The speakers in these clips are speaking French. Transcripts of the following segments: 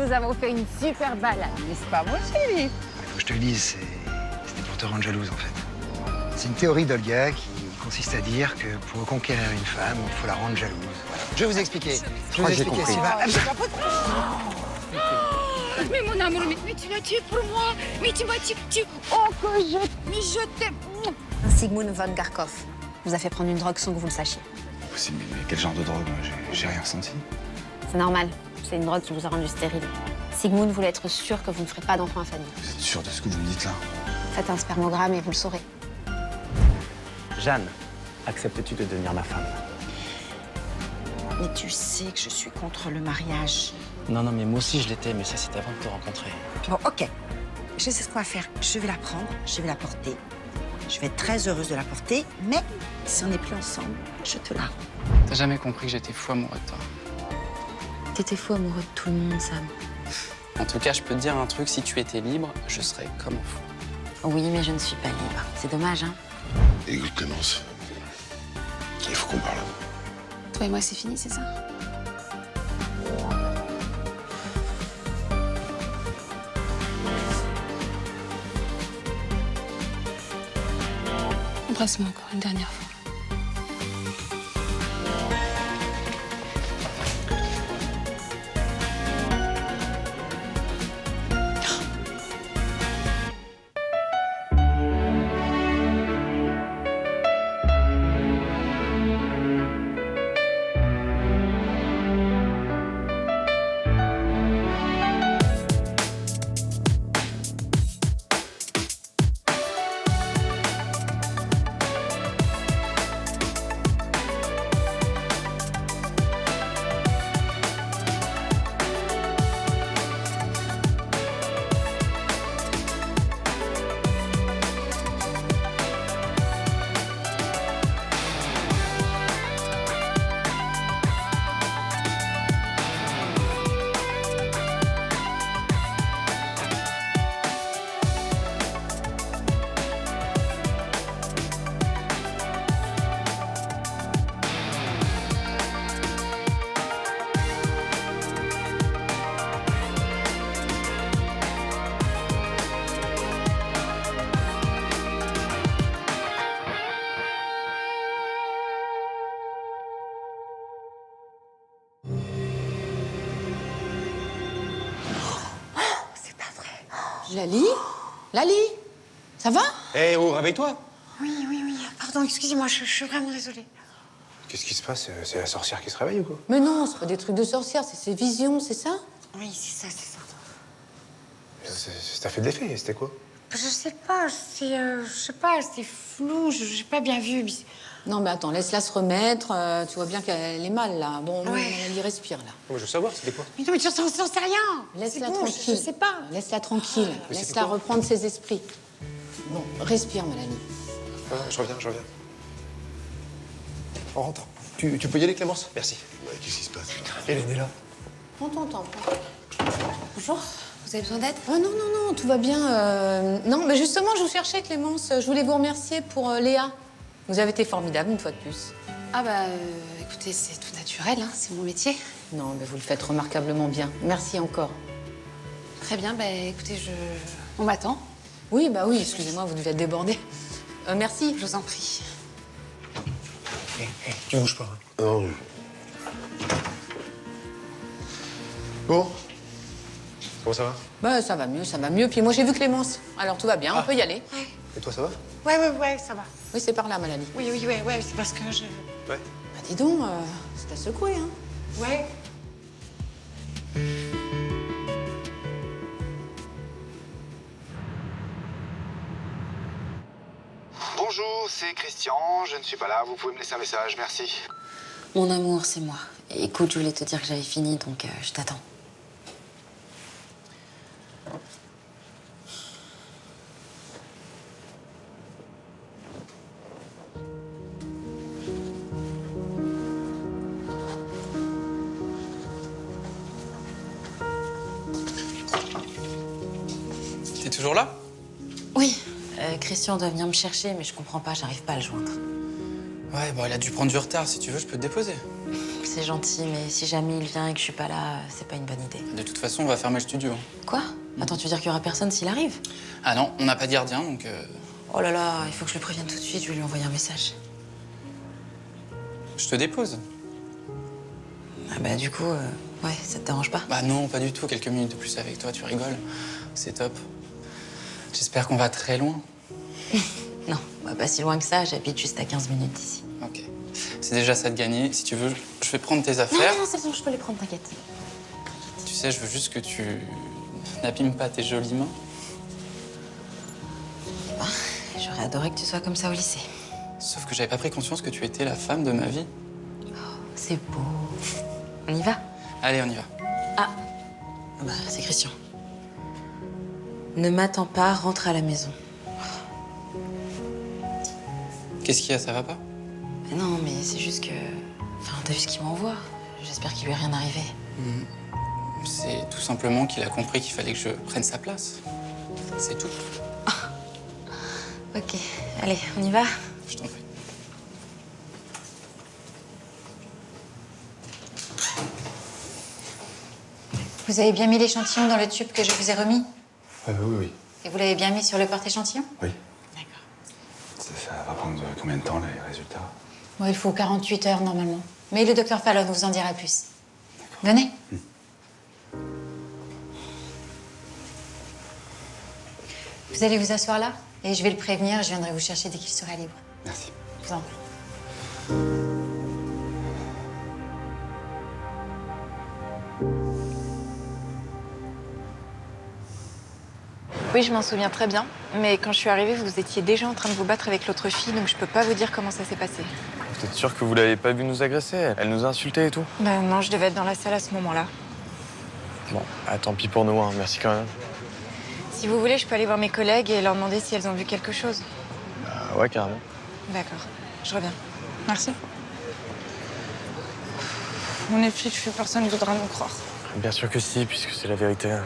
nous avons fait une super balade, n'est-ce pas, mon chéri? Faut que je te le dise, c'était pour te rendre jalouse, en fait. C'est une théorie d'Olga qui consiste à dire que pour reconquérir une femme, il faut la rendre jalouse. Voilà. Je vais vous expliquer. Je crois que j'ai compris. Mais mon amour, mais tu l'as tué pour moi. Mais tu m'as tué. Oh, mais je t'aime. Sigmund von Garkov vous a fait prendre une drogue sans que vous le sachiez. Mais quel genre de drogue? Moi, j'ai rien ressenti. C'est normal, c'est une drogue qui vous a rendu stérile. Sigmund voulait être sûr que vous ne ferez pas d'enfant à famille. Vous êtes sûr de ce que vous me dites là? Faites un spermogramme et vous le saurez. Jeanne, acceptes-tu de devenir ma femme? Mais tu sais que je suis contre le mariage. Non, mais moi aussi je l'étais, mais ça c'était avant de te rencontrer. Bon, ok. Je sais ce qu'on va faire. Je vais la prendre, je vais la porter. Je vais être très heureuse de la porter, mais si on n'est plus ensemble, je te la rends. T'as jamais compris que j'étais fou amoureux de toi. T'étais fou amoureux de tout le monde, Sam. En tout cas, je peux te dire un truc, si tu étais libre, je serais comme un fou. Oui, mais je ne suis pas libre. C'est dommage, hein? Écoute, Clémence, il faut qu'on parle. Toi et moi, c'est fini, c'est ça? Embrasse-moi encore une dernière fois. Lali? Lali? Ça va? Hé, oh, réveille-toi! Oui. Pardon, excusez-moi, je suis vraiment désolée. Qu'est-ce qui se passe? C'est la sorcière qui se réveille ou quoi? Mais non, c'est pas des trucs de sorcière, c'est ses visions, c'est ça? Oui, c'est ça. Ça fait de l'effet, c'était quoi? Je sais pas, c'est flou, j'ai pas bien vu. Non, mais attends, laisse-la se remettre. Tu vois bien qu'elle est mal, là. Bon, Ouais. elle y respire, là. Moi, je veux savoir, c'était quoi? Mais non, mais j'en sais rien. Laisse-la C'est bon, tranquille. Je sais pas. Laisse-la tranquille. Mais Laisse-la c'était quoi? reprendre ses esprits. Bon, respire, Mélanie. Ah, je reviens. On rentre. Tu peux y aller, Clémence? Merci. Ouais, qu'est-ce qui se passe? Hélène est là. Prends ton temps. Bonjour, vous avez besoin d'aide? Oh non, tout va bien. Non, mais justement, je vous cherchais, Clémence. Je voulais vous remercier pour Léa. Vous avez été formidable, une fois de plus. Ah bah, écoutez, c'est tout naturel, hein, c'est mon métier. Non, mais vous le faites remarquablement bien. Merci encore. Très bien, bah écoutez, on m'attend. Oui, excusez-moi, vous devez être débordée. Merci. Je vous en prie. Tu bouges pas. Non. Bon. Comment ça va? Bah, ça va mieux. Puis moi, j'ai vu Clémence. Alors, tout va bien, on peut y aller. Et toi, ça va? Ouais, ça va. Oui, c'est par là, Mélanie. Oui, c'est parce que je... Ouais. Bah, dis donc, c'est à secouer, hein. Ouais. Bonjour, c'est Christian. Je ne suis pas là. Vous pouvez me laisser un message, merci. Mon amour, c'est moi. Écoute, je voulais te dire que j'avais fini, donc je t'attends. T'es toujours là? Oui, Christian doit venir me chercher, mais je comprends pas, j'arrive pas à le joindre. Ouais, bon, il a dû prendre du retard. Si tu veux, je peux te déposer. C'est c'est gentil, mais si jamais il vient et que je suis pas là, c'est pas une bonne idée. De toute façon, on va fermer le studio. Quoi? Attends, tu veux dire qu'il y aura personne s'il arrive? Ah non, on n'a pas de gardien, donc... Oh là là, il faut que je le prévienne tout de suite, je vais lui envoyer un message. Je te dépose. Ah bah du coup, ouais, ça te dérange pas? Bah non, pas du tout. Quelques minutes de plus avec toi, tu rigoles. C'est top. J'espère qu'on va très loin. Non, bah, pas si loin que ça, j'habite juste à 15 minutes d'ici. Ok. C'est déjà ça de gagner. Si tu veux, je vais prendre tes Non, affaires. non, c'est bon, je peux les prendre, t'inquiète. Tu sais, je veux juste que tu n'abîmes pas tes jolies mains. J'aurais adoré que tu sois comme ça au lycée. Sauf que j'avais pas pris conscience que tu étais la femme de ma vie. C'est beau. On y va? Allez, on y va. Ah, bah, c'est Christian. Ne m'attends pas, rentre à la maison. Qu'est-ce qu'il y a, ça va pas? Non, mais c'est juste que... Enfin, t'as vu ce qu'il m'envoie? J'espère qu'il lui est rien arrivé. C'est tout simplement qu'il a compris qu'il fallait que je prenne sa place. C'est tout. Ok, allez, on y va? Je t'en prie. Vous avez bien mis l'échantillon dans le tube que je vous ai remis? Oui. Et vous l'avez bien mis sur le porte-échantillon? Oui. D'accord. Ça va prendre combien de temps, les résultats? Bon, il faut 48 heures normalement. Mais le docteur Fallon vous en dira plus. Venez. Vous allez vous asseoir là et je vais le prévenir. Je viendrai vous chercher dès qu'il sera libre. Merci. Je vous en prie. Oui, je m'en souviens très bien. Mais quand je suis arrivée, vous étiez déjà en train de vous battre avec l'autre fille, donc je peux pas vous dire comment ça s'est passé. Vous êtes sûr que vous l'avez pas vu nous agresser? Elle nous a insultés et tout? Ben non, je devais être dans la salle à ce moment-là. Bon, tant pis pour nous, hein. Merci quand même. Si vous voulez, je peux aller voir mes collègues et leur demander si elles ont vu quelque chose. Ouais, carrément. D'accord, je reviens. Merci. On est fichu, personne ne voudra nous croire. Bien sûr que si, puisque c'est la vérité.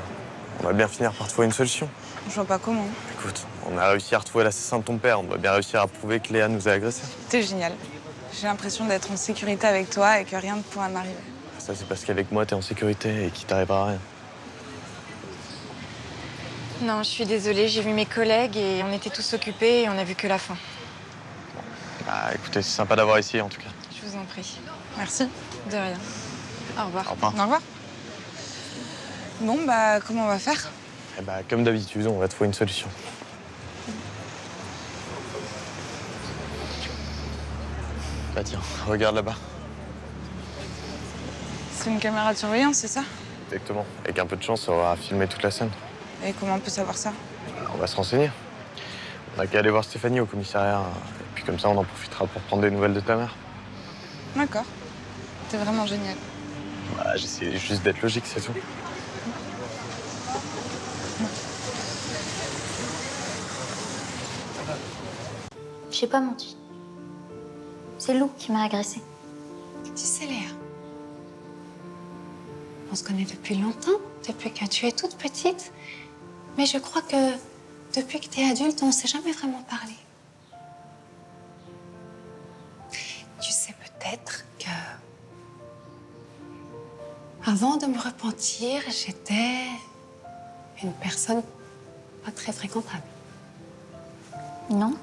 On va bien finir par trouver une solution. Je vois pas comment. Écoute, on a réussi à retrouver l'assassin de ton père. On doit bien réussir à prouver que Léa nous a agressés. T'es génial. J'ai l'impression d'être en sécurité avec toi et que rien ne pourra m'arriver. Ça, c'est parce qu'avec moi, t'es en sécurité et qu'il t'arrivera rien. Non, je suis désolée, j'ai vu mes collègues et on était tous occupés et on a vu que la fin. Bah, écoutez, c'est sympa d'avoir essayé, en tout cas. Je vous en prie. Merci. De rien. Au revoir. Au revoir. Au revoir. Bon, bah, comment on va faire? Eh bah, comme d'habitude, on va trouver une solution. Bah tiens, regarde là-bas. C'est une caméra de surveillance, c'est ça? Exactement. Avec un peu de chance, ça aura filmé toute la scène. Et comment on peut savoir ça? On va se renseigner. On a qu'à aller voir Stéphanie au commissariat. Et puis comme ça, on en profitera pour prendre des nouvelles de ta mère. D'accord. T'es vraiment génial. Bah, j'essaie juste d'être logique, c'est tout. J'ai pas menti. C'est Lou qui m'a agressée. Tu sais, Léa, on se connaît depuis longtemps, depuis que tu es toute petite. Mais je crois que depuis que tu es adulte, on ne s'est jamais vraiment parlé. Tu sais peut-être que... Avant de me repentir, j'étais une personne pas très fréquentable. Non?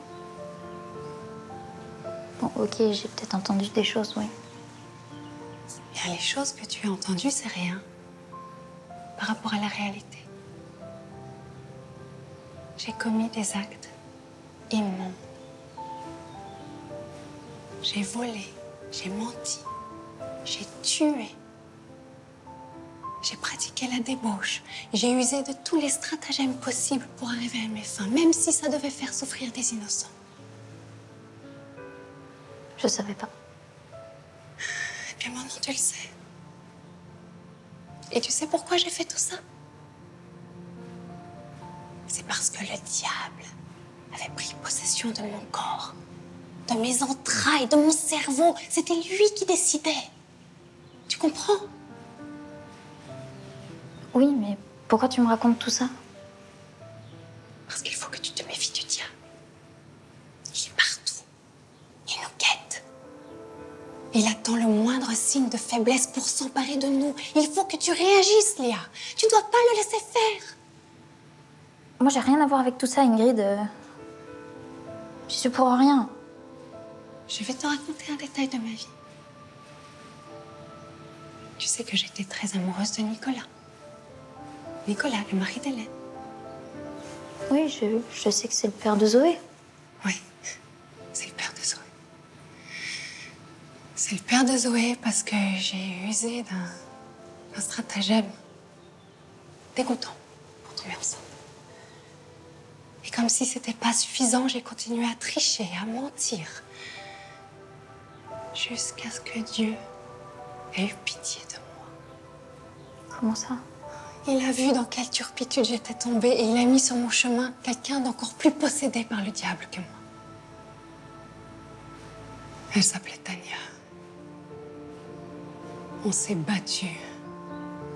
Bon, ok, j'ai peut-être entendu des choses, oui. Bien, les choses que tu as entendues, c'est rien par rapport à la réalité. J'ai commis des actes immondes. J'ai volé, j'ai menti, j'ai tué. J'ai pratiqué la débauche. J'ai usé de tous les stratagèmes possibles pour arriver à mes fins, même si ça devait faire souffrir des innocents. Je savais pas. Eh bien, maintenant, tu le sais. Et tu sais pourquoi j'ai fait tout ça? C'est parce que le diable avait pris possession de mon corps, de mes entrailles, de mon cerveau. C'était lui qui décidait. Tu comprends? Oui, mais pourquoi tu me racontes tout ça? Parce qu'il faut que tu te méfies du diable. Il est partout. Il nous guette. Il attend le moindre signe signe de faiblesse pour s'emparer de nous. Il faut que tu réagisses, Léa. Tu ne dois pas le laisser faire. Moi, j'ai rien à voir avec tout ça, Ingrid. J'y suis pour rien. Je vais te raconter un détail de ma vie. Tu sais que j'étais très amoureuse de Nicolas. Nicolas, le mari d'Hélène. Oui, je sais que c'est le père de Zoé. Oui, c'est le père de Zoé. C'est le père de Zoé parce que j'ai usé d'un stratagème dégoûtant pour tomber enceinte. Et comme si c'était pas suffisant, j'ai continué à tricher, à mentir. Jusqu'à ce que Dieu ait eu pitié de moi. Comment ça? Il a vu dans quelle turpitude j'étais tombée et il a mis sur mon chemin quelqu'un d'encore plus possédé par le diable que moi. Elle s'appelait Tania. On s'est battus.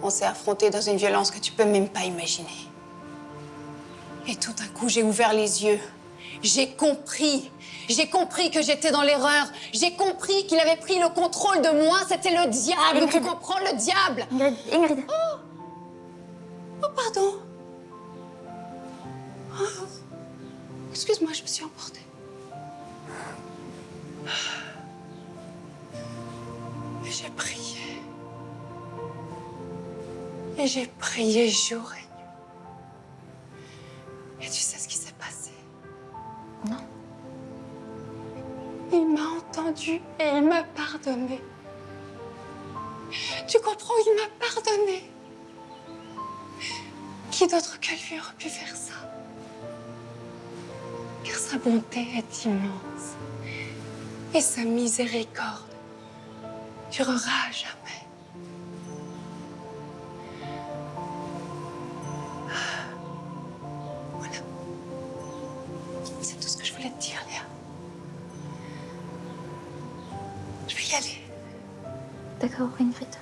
On s'est affrontés dans une violence que tu peux même pas imaginer. Et tout d'un coup, j'ai ouvert les yeux. J'ai compris. J'ai compris que j'étais dans l'erreur. J'ai compris qu'il avait pris le contrôle de moi. C'était le diable. Tu comprends, le diable. Ingrid. Oh, pardon. Oh. Excuse-moi, je me suis emportée. Et j'ai prié. Et j'ai prié jour et nuit. Et tu sais ce qui s'est passé? Non. Il m'a entendu et il m'a pardonné. Tu comprends, il m'a pardonné. Qui d'autre que lui aurait pu faire ça? Car sa bonté est immense et sa miséricorde durera à jamais. Voilà. C'est tout ce que je voulais te dire, Léa. Je vais y aller. D'accord, Ingrid.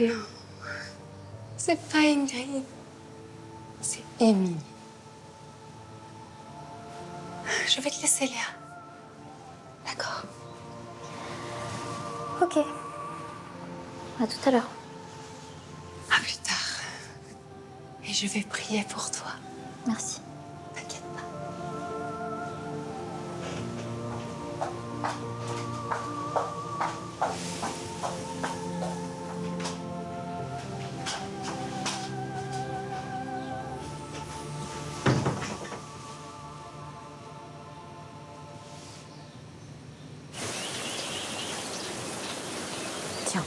Non, c'est pas Ingrid. C'est Émilie. Je vais te laisser, Léa. D'accord. Ok. À tout à l'heure. À plus tard. Et je vais prier pour toi. Merci. T'inquiète pas. Tiens,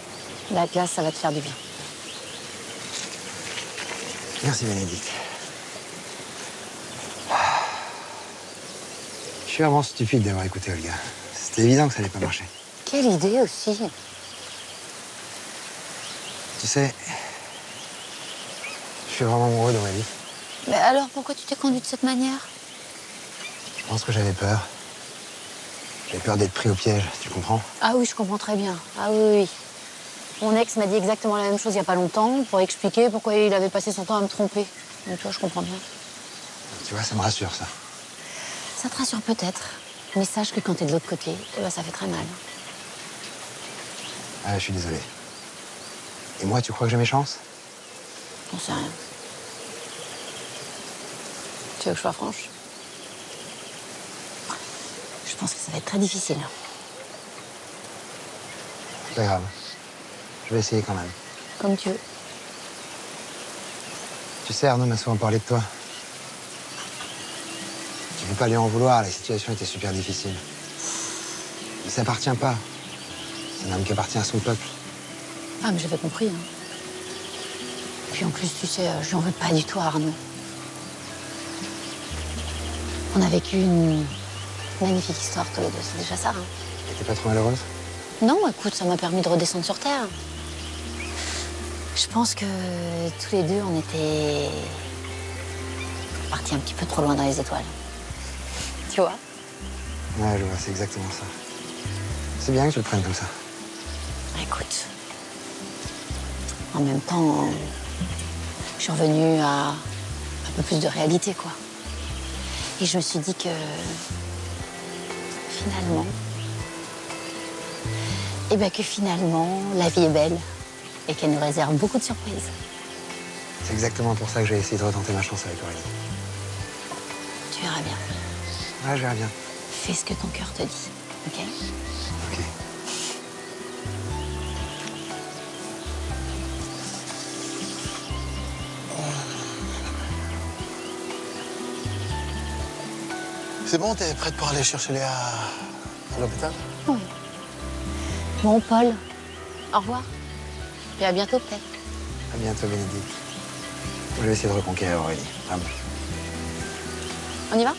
la glace, ça va te faire du bien. Merci, Bénédicte. Je suis vraiment stupide d'avoir écouté Olga. C'était évident que ça allait pas marcher. Quelle idée aussi. Tu sais, je suis vraiment amoureux dans ma vie. Mais alors, pourquoi tu t'es conduit de cette manière? Je pense que j'avais peur. J'avais peur d'être pris au piège, tu comprends? Ah oui, je comprends très bien. Ah oui, oui. Mon ex m'a dit exactement la même chose il y a pas longtemps pour expliquer pourquoi il avait passé son temps à me tromper. Donc toi, je comprends bien. Tu vois, ça me rassure, ça. Ça te rassure peut-être. Mais sache que quand t'es de l'autre côté, eh ben, ça fait très mal. Ah, je suis désolé. Et moi, tu crois que j'ai mes chances? J'en sais rien. Tu veux que je sois franche? Je pense que ça va être très difficile. C'est pas grave. Je vais essayer quand même. Comme tu veux. Tu sais, Arnaud m'a souvent parlé de toi. Tu peux pas lui en vouloir, la situation était super difficile. Il s'appartient pas. C'est un homme qui appartient à son peuple. Ah, mais j'avais compris. Hein. Puis en plus, tu sais, je lui en veux pas du tout à Arnaud. On a vécu une magnifique histoire tous les deux, c'est déjà ça. Hein. Et t'es pas trop malheureuse? Non, écoute, ça m'a permis de redescendre sur Terre. Je pense que tous les deux, on était partis un petit peu trop loin dans les étoiles. Tu vois? Ouais, je vois, c'est exactement ça. C'est bien que tu le prennes comme ça. Écoute, en même temps, je suis revenue à un peu plus de réalité, quoi. Et je me suis dit que, finalement, eh Et bien que finalement, la vie est belle et qu'elle nous réserve beaucoup de surprises. C'est exactement pour ça que j'ai essayé de retenter ma chance avec Aurélie. Tu verras bien. Ouais, je verrai bien. Fais ce que ton cœur te dit, ok? Ok. C'est bon, t'es prête pour aller chercher Léa à l'hôpital? Oui. Bon, Paul, au revoir. Et à bientôt, peut-être. À bientôt, Bénédicte. Je vais essayer de reconquérir Aurélie. Vraiment. On y va?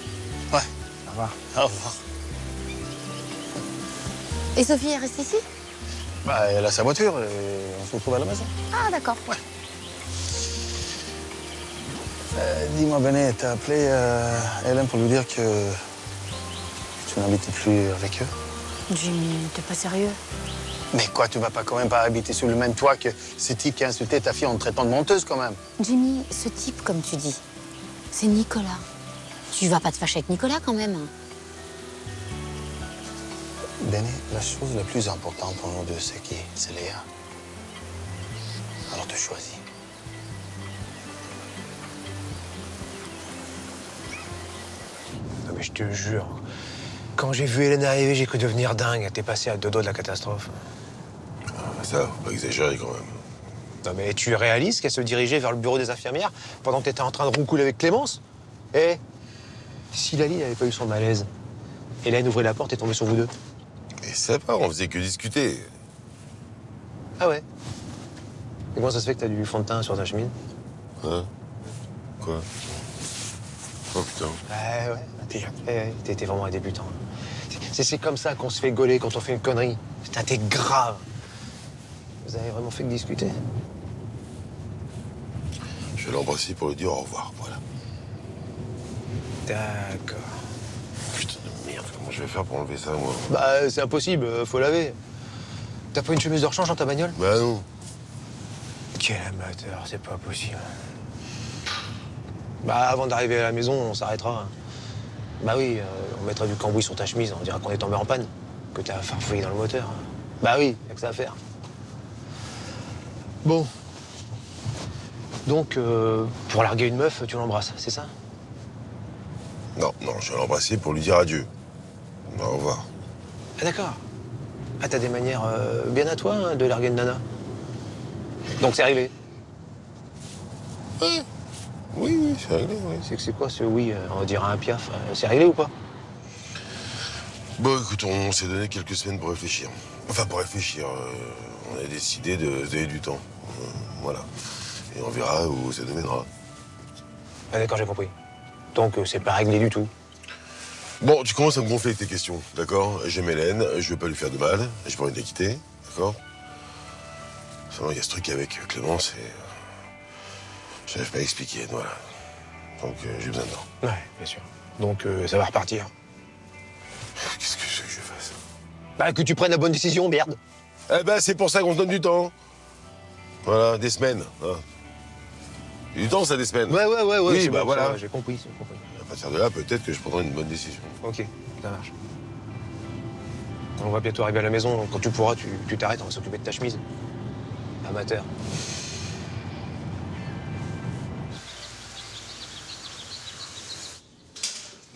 Ouais. Au revoir. Au revoir. Et Sophie est restée ici? Bah, elle a sa voiture et on se retrouve à la maison. Ah, d'accord. Ouais. Dis-moi, Béné, t'as appelé Hélène pour lui dire que tu n'habites plus avec eux? Jimmy, t'es pas sérieux? Mais quoi, tu vas pas quand même pas habiter sur le même toit que ce type qui a insulté ta fille en te traitant de menteuse quand même? Jimmy, ce type, comme tu dis, c'est Nicolas. Tu vas pas te fâcher avec Nicolas quand même? Béné, la chose la plus importante pour nous deux, c'est qui? C'est Léa. Alors tu choisis. Non mais je te jure, quand j'ai vu Hélène arriver, j'ai cru devenir dingue. T'es passé à 2 doigts de la catastrophe. Ah, ça, faut pas exagérer quand même. Non mais tu réalises qu'elle se dirigeait vers le bureau des infirmières pendant que t'étais en train de roucouler avec Clémence? Eh, si Lali n'avait pas eu son malaise, Hélène ouvrait la porte et tombait sur vous deux. Mais c'est pas, on faisait que discuter. Ah ouais? Et comment ça se fait que t'as du fond de teint sur ta chemise? Hein? Quoi? Oh putain. T'es vraiment un débutant. C'est comme ça qu'on se fait gauler quand on fait une connerie. Putain, t'es grave. Vous avez vraiment fait que discuter? Je vais l'embrasser pour lui dire au revoir, voilà. D'accord. Putain de merde, comment je vais faire pour enlever ça, moi? Bah, c'est impossible, faut laver. T'as pas une chemise de rechange dans ta bagnole? Bah non. Quel amateur, c'est pas possible. Bah, avant d'arriver à la maison, on s'arrêtera. Bah oui, on mettra du cambouis sur ta chemise, on dira qu'on est tombé en panne, que t'as farfouillé dans le moteur. Bah oui, y'a que ça à faire. Bon. Donc, pour larguer une meuf, tu l'embrasses, c'est ça? Non, je vais l'embrasser pour lui dire adieu. Au revoir. Ah d'accord. Ah, t'as des manières bien à toi, hein, de larguer une nana. Donc c'est réglé? Oui. Oui, c'est réglé, oui. C'est quoi ce oui, on dirait un piaf? C'est réglé ou pas? Bon, écoute, on s'est donné quelques semaines pour réfléchir. Enfin, pour réfléchir, on a décidé de se donner du temps. Voilà. Et on verra où ça nous mènera. Ah d'accord, j'ai compris. Donc c'est pas réglé du tout. Bon, tu commences à me gonfler avec tes questions, d'accord? J'aime Hélène, je veux pas lui faire de mal, j'ai pas envie de la quitter, d'accord? Seulement, il y a ce truc avec Clémence et... j'arrive pas à expliquer, voilà. Donc j'ai besoin de temps. Ouais, bien sûr. Donc ça va repartir. Qu'est-ce que je veux que je fasse? Bah que tu prennes la bonne décision, merde. Eh ben, c'est pour ça qu'on se donne du temps. Voilà, des semaines. Hein. Du temps, ça, des semaines. Ouais. Oui, bah bon, voilà. J'ai compris, j'ai compris. À partir de là, peut-être que je prendrai une bonne décision. Ok, ça marche. On va bientôt arriver à la maison. Quand tu pourras, tu t'arrêtes, on va s'occuper de ta chemise. Amateur.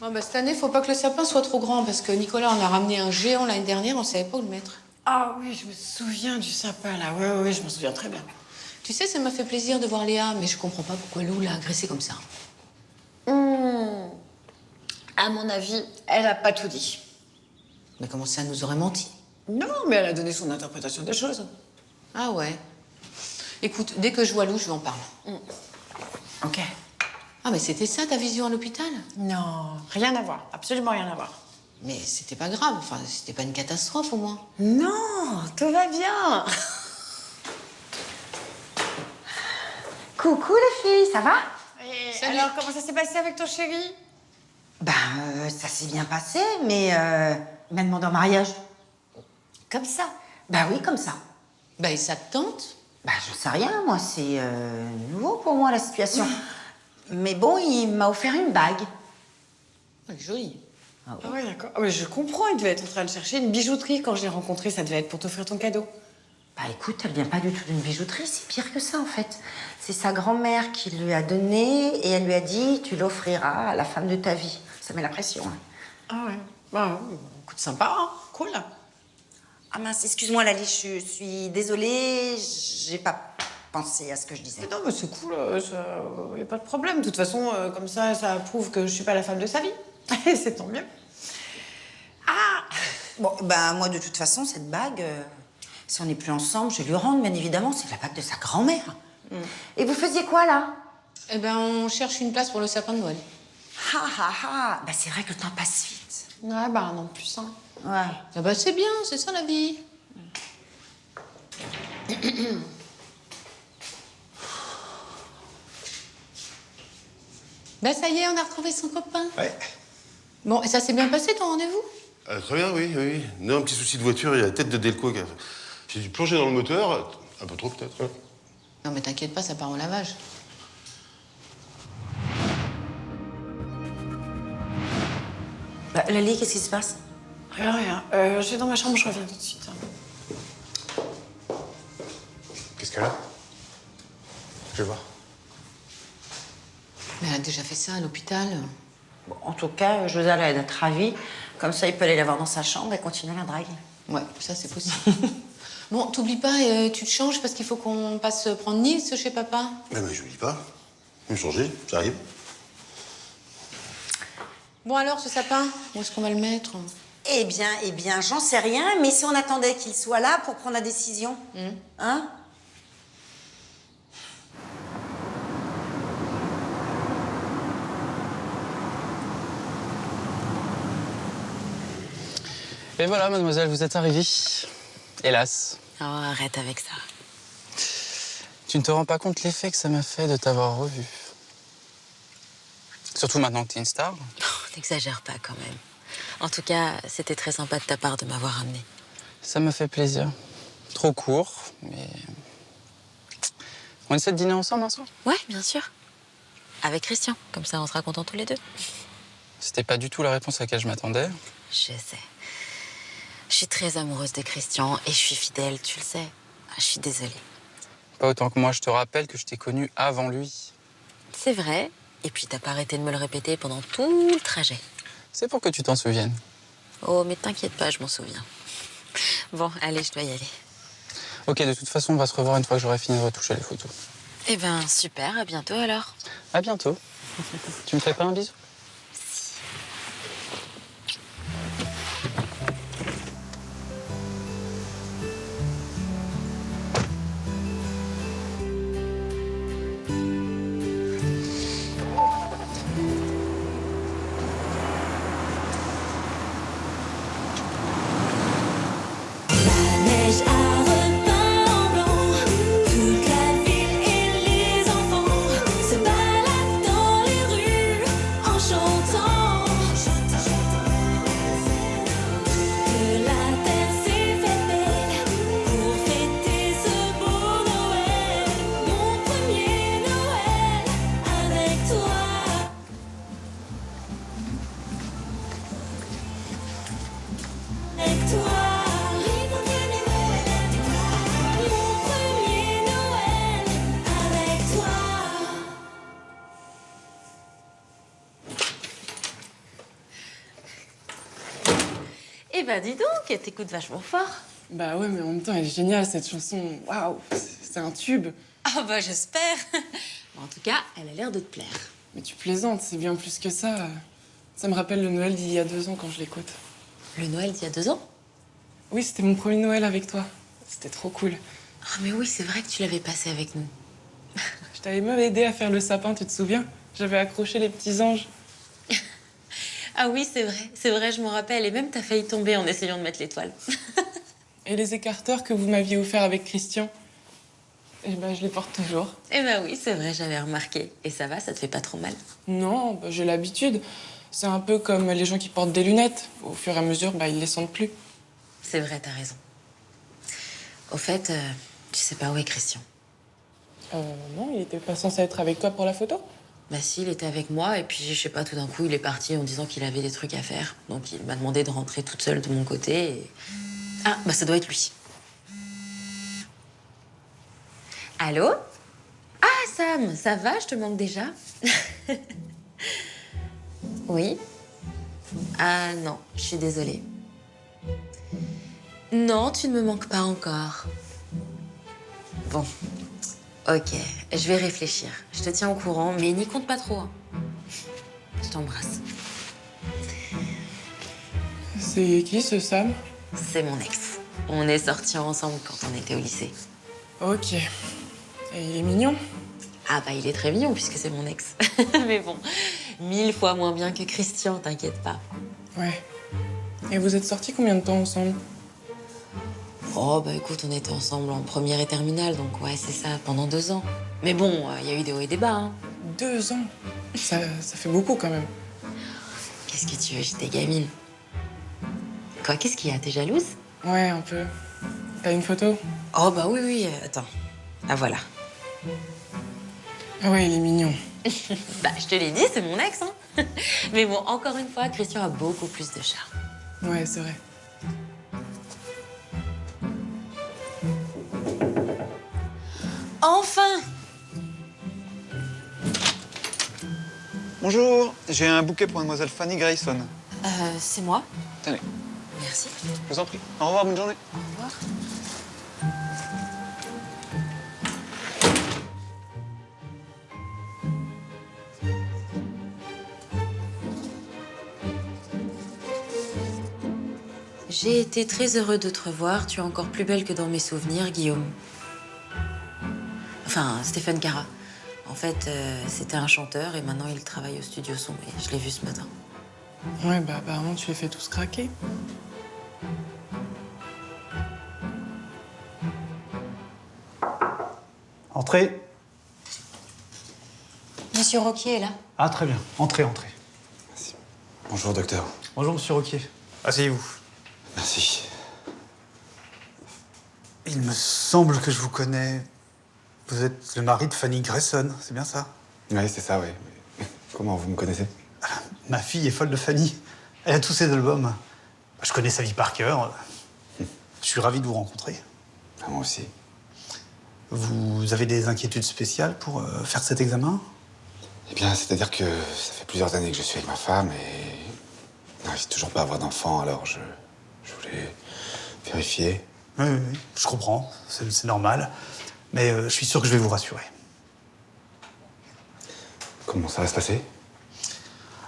Oh bah, cette année, faut pas que le sapin soit trop grand parce que Nicolas en a ramené un géant l'année dernière, on savait pas où le mettre. Ah oui, je me souviens du sapin, là. Ouais, je m'en souviens très bien. Tu sais, ça m'a fait plaisir de voir Léa, mais je comprends pas pourquoi Lou l'a agressée comme ça. À mon avis, elle a pas tout dit. Mais comment ça, elle nous aurait menti? Non, mais elle a donné son interprétation des choses. Ah ouais. Écoute, dès que je vois Lou, je lui en parle. Ok. Ah, mais c'était ça ta vision à l'hôpital? Non, rien à voir. Absolument rien à voir. Mais c'était pas grave, enfin, c'était pas une catastrophe au moins. Non, tout va bien. Coucou les filles, ça va? Salut. Alors, comment ça s'est passé avec ton chéri? Ça s'est bien passé, mais il m'a demandé en mariage. Comme ça? Bah oui, comme ça. Bah et ça te tente? Bah je sais rien, moi, c'est nouveau pour moi la situation. Mais bon, il m'a offert une bague. Elle est jolie. Ah ouais, d'accord. Ah, mais je comprends, il devait être en train de chercher une bijouterie quand je l'ai rencontré. Ça devait être pour t'offrir ton cadeau. Bah écoute, elle vient pas du tout d'une bijouterie, c'est pire que ça en fait. C'est sa grand-mère qui lui a donné et elle lui a dit tu l'offriras à la femme de ta vie. Ça met la pression. Hein. Ah ouais. Bah, écoute, sympa, hein. Cool. Ah mince, excuse-moi Lali, je suis désolée, j'ai pas pensé à ce que je disais. Non, mais c'est cool, y a pas de problème. De toute façon, comme ça prouve que je suis pas la femme de sa vie. C'est tant mieux. Ah bon, ben moi de toute façon, cette bague, si on n'est plus ensemble, je vais lui rendre, bien évidemment. C'est la bague de sa grand-mère. Et vous faisiez quoi là? Eh ben, on cherche une place pour le sapin de Noël. Ah ah ah. Bah c'est vrai que le temps passe vite. Ouais, bah un an de plus, hein. Ouais. Ah bah c'est bien, c'est ça la vie. Bah ça y est, on a retrouvé son copain. Ouais. Bon, et ça s'est bien passé ton rendez-vous? Très bien, oui, oui. Non, un petit souci de voiture, il y a la tête de Delco. J'ai dû plonger dans le moteur, un peu trop peut-être. Hein. Non mais t'inquiète pas, ça part au lavage. Bah, Lali, qu'est-ce qui se passe? Rien, rien. Je vais dans ma chambre, je reviens tout de suite. Qu'est-ce qu'elle a? Je vais voir. Mais elle a déjà fait ça à l'hôpital. Bon, en tout cas, José a l'air d'être ravi. Comme ça, il peut aller la voir dans sa chambre et continuer la drague. Ouais, ça c'est possible. Bon, t'oublies pas, tu te changes parce qu'il faut qu'on passe prendre Nils chez papa. Mais je vous dis pas. Je vais me changer, j'arrive. Bon alors, ce sapin, où est-ce qu'on va le mettre? Eh bien, j'en sais rien, mais si on attendait qu'il soit là pour prendre la décision, hein? Et voilà, mademoiselle, vous êtes arrivée. Hélas. Oh, arrête avec ça. Tu ne te rends pas compte l'effet que ça m'a fait de t'avoir revu. Surtout maintenant que t'es une star. N'exagère pas quand même. En tout cas, c'était très sympa de ta part de m'avoir amené. Ça m'a fait plaisir. Trop court, mais... On essaie de dîner ensemble un soir? Ouais, bien sûr. Avec Christian, comme ça on sera contents tous les deux. C'était pas du tout la réponse à laquelle je m'attendais. Je sais. Je suis très amoureuse de Christian et je suis fidèle, tu le sais. Ah, je suis désolée. Pas autant que moi, je te rappelle que je t'ai connu avant lui. C'est vrai. Et puis t'as pas arrêté de me le répéter pendant tout le trajet. C'est pour que tu t'en souviennes. Oh, mais t'inquiète pas, je m'en souviens. Bon, allez, je dois y aller. Ok, de toute façon, on va se revoir une fois que j'aurai fini de retoucher les photos. Eh ben, super, à bientôt alors. À bientôt. Tu me fais pas un bisou? Eh ben, dis donc, t'écoutes vachement fort. Bah ouais, mais en même temps, elle est géniale, cette chanson. Waouh, c'est un tube. Ah bah, j'espère. En tout cas, elle a l'air de te plaire. Mais tu plaisantes, c'est bien plus que ça. Ça me rappelle le Noël d'il y a 2 ans quand je l'écoute. Le Noël d'il y a 2 ans? Oui, c'était mon premier Noël avec toi. C'était trop cool. Ah mais oui, c'est vrai que tu l'avais passé avec nous. Je t'avais même aidé à faire le sapin, tu te souviens? J'avais accroché les petits anges. Ah oui, c'est vrai, je m'en rappelle. Et même, t'as failli tomber en essayant de mettre l'étoile. Et les écarteurs que vous m'aviez offerts avec Christian, eh ben, je les porte toujours. Eh ben oui, c'est vrai, j'avais remarqué. Et ça va, ça te fait pas trop mal? Non, bah, j'ai l'habitude. C'est un peu comme les gens qui portent des lunettes. Au fur et à mesure, bah, ils les sentent plus. C'est vrai, t'as raison. Au fait, tu sais pas où est Christian? Non, il était pas censé être avec toi pour la photo? Bah si, il était avec moi, et puis, je sais pas, tout d'un coup, il est parti en disant qu'il avait des trucs à faire. Donc, il m'a demandé de rentrer toute seule de mon côté, et... Ah, bah ça doit être lui. Allô? Ah, Sam, ça va? Je te manque déjà? Oui? Ah non, je suis désolée. Non, tu ne me manques pas encore. Bon, ok, je vais réfléchir. Je te tiens au courant, mais n'y compte pas trop. Hein. Je t'embrasse. C'est qui ce Sam? C'est mon ex. On est sortis ensemble quand on était au lycée. Ok. Et il est mignon? Ah bah il est très mignon puisque c'est mon ex. Mais bon, 1000 fois moins bien que Christian, t'inquiète pas. Ouais. Et vous êtes sortis combien de temps ensemble? Oh bah écoute, on était ensemble en première et terminale, donc ouais c'est ça, pendant 2 ans. Mais bon, il y a eu des hauts et des bas. Hein. 2 ans? Ça fait beaucoup quand même. Qu'est-ce que tu veux, j'étais gamine. Quoi, qu'est-ce qu'il y a? T'es jalouse? Ouais, un peu. T'as une photo? Oh bah oui, oui, attends. Ah voilà. Ah ouais, il est mignon. Bah je te l'ai dit, c'est mon ex, hein. Mais bon, encore une fois, Christian a beaucoup plus de charme. Ouais, c'est vrai. Enfin! Bonjour, j'ai un bouquet pour mademoiselle Fanny Grayson. C'est moi. Tenez. Merci. Je vous en prie. Au revoir, bonne journée. Au revoir. J'ai été très heureux de te revoir. Tu es encore plus belle que dans mes souvenirs, Guillaume. Enfin, Stéphane Cara. En fait, c'était un chanteur et maintenant il travaille au studio son. Et je l'ai vu ce matin. Ouais, bah apparemment tu les fais tous craquer. Entrez. Monsieur Roquier est là. Ah, très bien. Entrez, entrez. Merci. Bonjour, docteur. Bonjour, monsieur Roquier. Asseyez-vous. Merci. Il me semble que je vous connais. Vous êtes le mari de Fanny Grayson, c'est bien ça? Oui, c'est ça, oui. Mais comment vous me connaissez? Ma fille est folle de Fanny. Elle a tous ses albums. Je connais sa vie par cœur. Je suis ravi de vous rencontrer. Ah, moi aussi. Vous avez des inquiétudes spéciales pour faire cet examen? Eh bien, c'est-à-dire que ça fait plusieurs années que je suis avec ma femme et je n'arrive toujours pas à avoir d'enfant, alors je voulais vérifier. Oui, oui, oui, je comprends, c'est normal. Mais je suis sûr que je vais vous rassurer. Comment ça va se passer?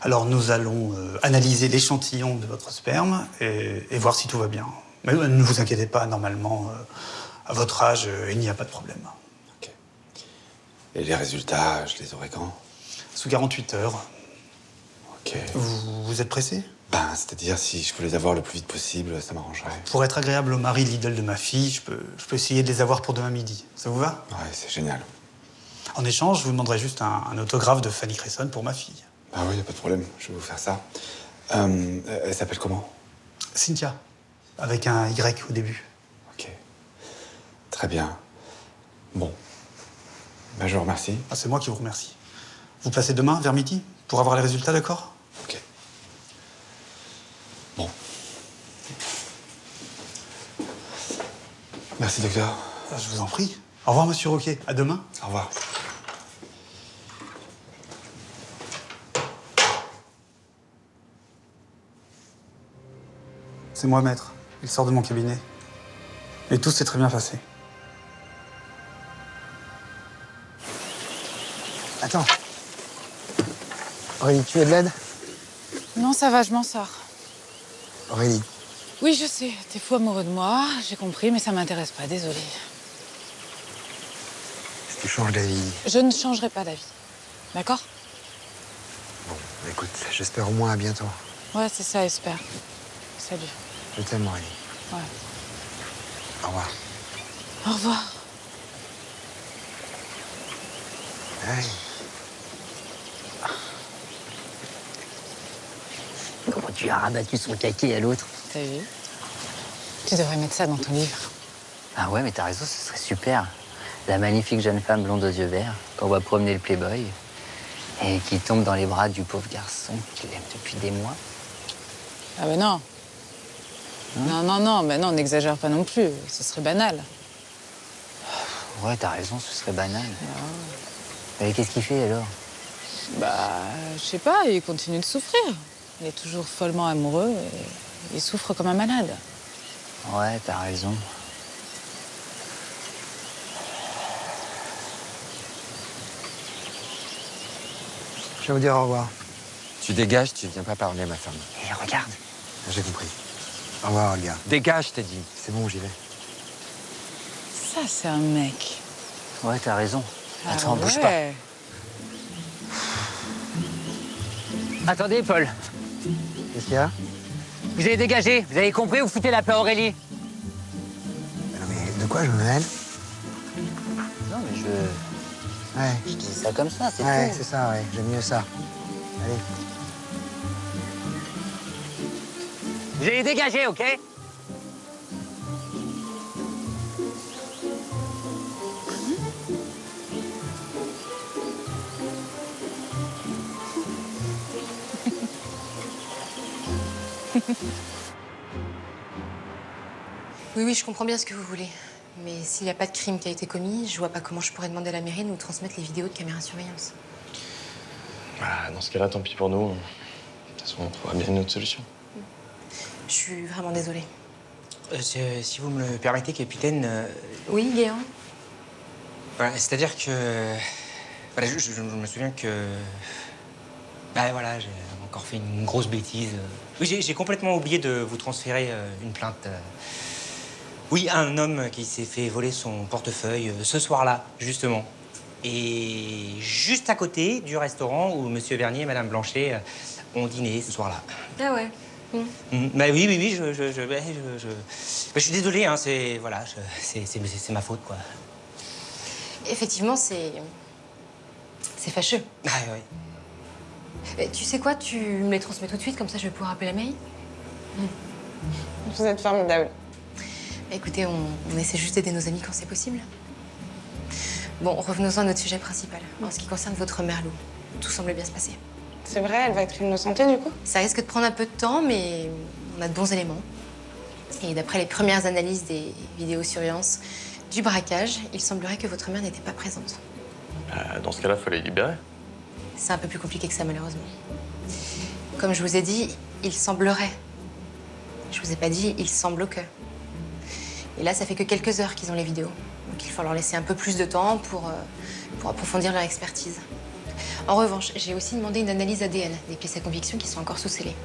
Alors, nous allons analyser l'échantillon de votre sperme et voir si tout va bien. Mais ne vous inquiétez pas, normalement, à votre âge, il n'y a pas de problème. Ok. Et les résultats, je les aurai quand? Sous 48 heures. Ok. Vous êtes pressé? Ben, c'est-à-dire, si je peux les avoir le plus vite possible, ça m'arrangerait. Pour être agréable au mari, l'idole de ma fille, je peux essayer de les avoir pour demain midi. Ça vous va? Ouais, c'est génial. En échange, je vous demanderai juste un autographe de Fanny Grayson pour ma fille. Ah oui, y a pas de problème, je vais vous faire ça. Elle s'appelle comment? Cynthia, avec un Y au début. Ok. Très bien. Bon. Ben, je vous remercie. Ah, c'est moi qui vous remercie. Vous passez demain, vers midi, pour avoir les résultats, d'accord? Ok. Bon. Merci, docteur. Je vous en prie. Au revoir, monsieur Roquier. À demain. Au revoir. C'est moi, maître. Il sort de mon cabinet. Et tout s'est très bien passé. Attends. Aurélie, tu veux de l'aide? Non, ça va, je m'en sors. Aurélie, Oui, je sais, t'es fou amoureux de moi, j'ai compris, mais ça m'intéresse pas, désolée. si tu changes d'avis... Je ne changerai pas d'avis, d'accord? Bon, écoute, j'espère au moins à bientôt. Ouais, c'est ça, espère. Salut. Je t'aime, Aurélie. Ouais. Au revoir. Au revoir. Hey. Comment tu as rabattu son caquet à l'autre? T'as vu? Tu devrais mettre ça dans ton livre. Ah ouais, mais t'as raison, ce serait super. La magnifique jeune femme blonde aux yeux verts qu'on va promener le Playboy. Et qui tombe dans les bras du pauvre garçon qu'il aime depuis des mois. Ah ben non. Non, mais non, n'exagère pas non plus. Ce serait banal. Ouais, t'as raison, ce serait banal. Et qu'est-ce qu'il fait alors? Bah, je sais pas, il continue de souffrir. Il est toujours follement amoureux et il souffre comme un malade. Ouais, t'as raison. Je vais vous dire au revoir. Tu dégages, tu viens pas parler à ma femme. Et regarde. J'ai compris. Au revoir, Olga. Dégage, je t'ai dit. C'est bon, j'y vais. Ça, c'est un mec. Ouais, t'as raison. Attends, Ah bouge pas. ouais. Attendez, Paul. Qu'est-ce qu'il y a? Vous avez dégagé. Vous avez compris, vous foutez la paix à Aurélie. Non, mais de quoi je me mêle? Non, mais Ouais. je dis ça comme ça, c'est Ouais, tout. c'est ça, ouais. J'aime mieux ça. Allez. Vous avez dégagé, ok? Oui, je comprends bien ce que vous voulez. Mais s'il n'y a pas de crime qui a été commis, je vois pas comment je pourrais demander à la mairie de nous transmettre les vidéos de caméra surveillance. Bah, dans ce cas-là, tant pis pour nous. De toute façon, on trouvera bien une autre solution. Je suis vraiment désolée. Si vous me le permettez, capitaine. Oui, Guéant? Voilà, c'est-à-dire que. Voilà, je me souviens que. Bah voilà, j'ai encore fait une grosse bêtise. Oui, j'ai complètement oublié de vous transférer une plainte. Oui, un homme qui s'est fait voler son portefeuille ce soir-là, justement. Et juste à côté du restaurant où Monsieur Vernier et Madame Blanchet ont dîné ce soir-là. Ah ouais. Bah oui, je suis désolé, hein, c'est voilà, c'est ma faute, quoi. Effectivement, c'est fâcheux. Ah ouais. Et tu sais quoi, tu me les transmets tout de suite, comme ça je vais pouvoir appeler la mairie. Vous êtes formidable. Écoutez, on essaie juste d'aider nos amis quand c'est possible. Bon, revenons-en à notre sujet principal. En ce qui concerne votre mère Lou, tout semble bien se passer. C'est vrai, elle va être innocentée du coup? Ça risque de prendre un peu de temps, mais on a de bons éléments. Et d'après les premières analyses des vidéosurveillance du braquage, il semblerait que votre mère n'était pas présente. Dans ce cas-là, il faut les libérer. C'est un peu plus compliqué que ça, malheureusement. Comme je vous ai dit, il semblerait. Je vous ai pas dit, il semble que. Et là, ça fait que quelques heures qu'ils ont les vidéos. Donc il faut leur laisser un peu plus de temps pour approfondir leur expertise. En revanche, j'ai aussi demandé une analyse ADN des pièces à conviction qui sont encore sous scellées.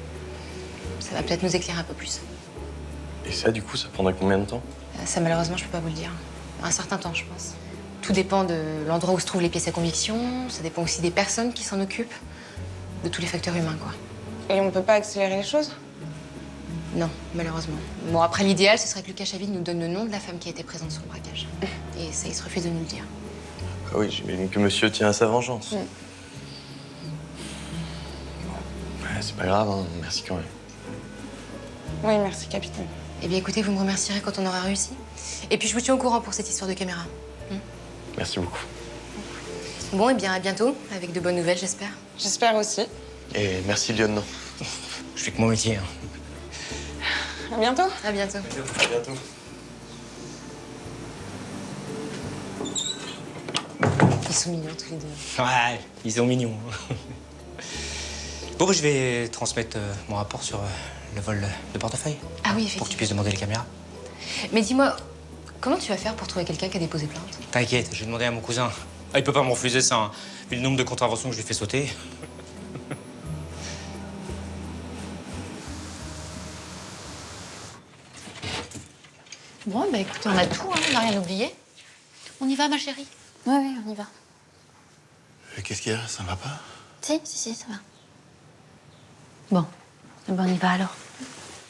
Ça va peut-être nous éclairer un peu plus. Et ça, du coup, ça prendrait combien de temps? Ça, malheureusement, je peux pas vous le dire. Un certain temps, je pense. Tout dépend de l'endroit où se trouvent les pièces à conviction. Ça dépend aussi des personnes qui s'en occupent. De tous les facteurs humains, quoi. Et on peut pas accélérer les choses? Non, malheureusement. Bon, après, l'idéal, ce serait que Lucas Chavide nous donne le nom de la femme qui a été présente sur le braquage. Et ça, il se refuse de nous le dire. Ah oui, j'imagine que monsieur tient à sa vengeance. Ouais, c'est pas grave, hein. Merci quand même. Oui, merci, capitaine. Eh bien, écoutez, vous me remercierez quand on aura réussi. Et puis, je vous tiens au courant pour cette histoire de caméra. Merci beaucoup. Bon, eh bien, à bientôt, avec de bonnes nouvelles, j'espère. J'espère aussi. Et merci, lieutenant. Je fais que mon métier. Hein. À bientôt. À bientôt. À bientôt. Ils sont mignons, tous les deux. Ouais, ils sont mignons. Bon, je vais transmettre mon rapport sur le vol de portefeuille. Ah oui, Pour que tu puisses demander les caméras. Mais dis-moi, comment tu vas faire pour trouver quelqu'un qui a déposé plainte? T'inquiète, j'ai demandé à mon cousin. Ah, il peut pas me refuser ça, hein, vu le nombre de contraventions que je lui fais sauter. Bon, bah écoutez, on a tout, hein, on n'a rien oublié. On y va, ma chérie? Oui, on y va. Qu'est-ce qu'il y a? Ça ne va pas? Si, ça va. Bon, eh ben, on y va alors.